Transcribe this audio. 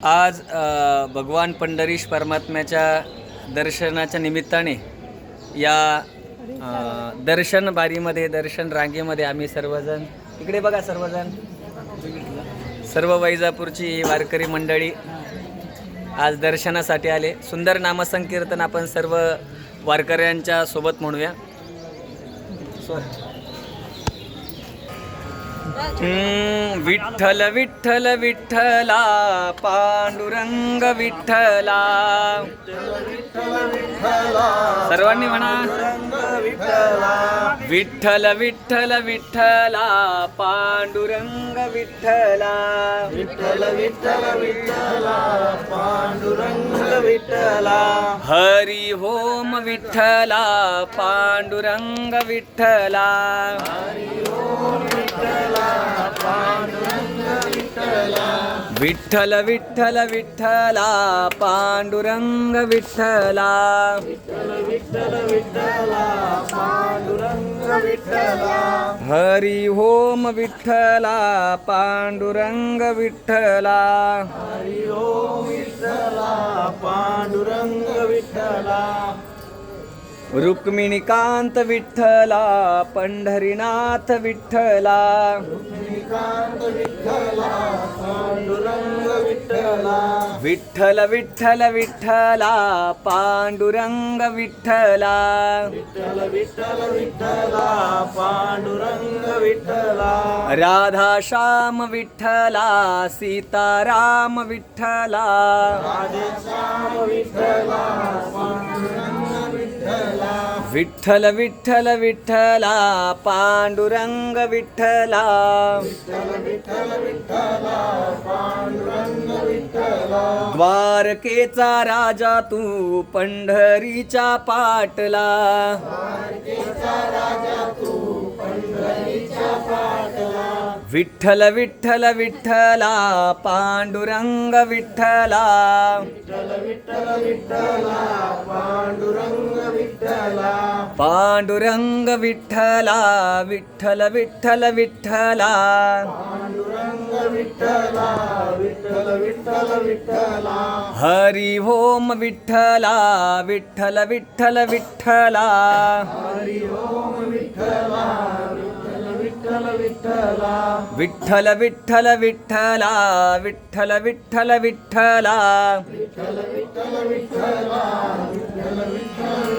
आज भगवान पंढरीश परमात्म्याच्या दर्शनाच्या निमित्ताने या दर्शन बारीमध्ये दर्शन रांगेमध्ये आम्ही सर्वजण इकडे बघा सर्व वैजापूरची वारकरी मंडळी आज दर्शनासाठी आले. सुंदर नामसंकीर्तन आपण सर्व वारकऱ्यांच्या सोबत म्हणूया. विठ्ठल विठ्ठल विठ्ठला पांडुरंग विठ्ठला. सर्वांनी म्हणा विठ्ठल विठ्ठल विठ्ठला पांडुरंग विठ्ठला. विठ्ठल विठ्ठल विठ्ठला पांडुरंग विठ्ठला. हरी ओम विठ्ठला पांडुरंग विठ्ठला. विठ्ठल विठ्ठल विठ्ठला पांडुरंग विठ्ठला. विठ्ठल विठ्ठल विठ्ठला पांडुरंग विठ्ठला. हरी ओम विठ्ठला पांडुरंग विठ्ठला. हरि ओम विठ्ठला पांडुरंग विठ्ठला. रुक्मिणीकांत विठ्ठला पंढरीनाथ विठ्ठला. रुक्मिणीकांत विठ्ठला पांडुरंग विठ्ठला. विठ्ठल विठ्ठल विठ्ठला पांडुरंग विठ्ठला. विठ्ठल विठ्ठल विठ्ठला पांडुरंग विठ्ठला. राधाश्याम विठ्ठला सीताराम विठ्ठला. राधेश्याम विठ्ठला पांडुरंग विठ्ठला. विठ्ठल विठ्ठल विठ्ठला पांडुरंग विठ्ठला. विठ्ठल विठ्ठल विठ्ठला पांडुरंग विठ्ठला. द्वारकेचा राजा तू पंढरीच्या पाटला. द्वारकेचा राजा तू पंढरीच्या पाटला. विठ्ठल विठ्ठल विठ्ठला पांडुरंग विठ्ठला. विठ्ठल विठ्ठल विठ्ठला पांडुरंग विठ्ठला. पांडुरंग विठ्ठला विठ्ठल विठ्ठल विठ्ठला. पांडुरंग विठ्ठला विठ्ठल विठ्ठल विठ्ठला. हरी ओम विठ्ठला विठ्ठल विठ्ठल विठ्ठला. हरि ओम विठ्ठला विठ्ठल विठ्ठल विठ्ठला. विठ्ठल विठ्ठल विठ्ठला विठ्ठल विठ्ठल विठ्ठला. विठ्ठल विठ्ठल विठ्ठला विठ्ठल विठ्ठल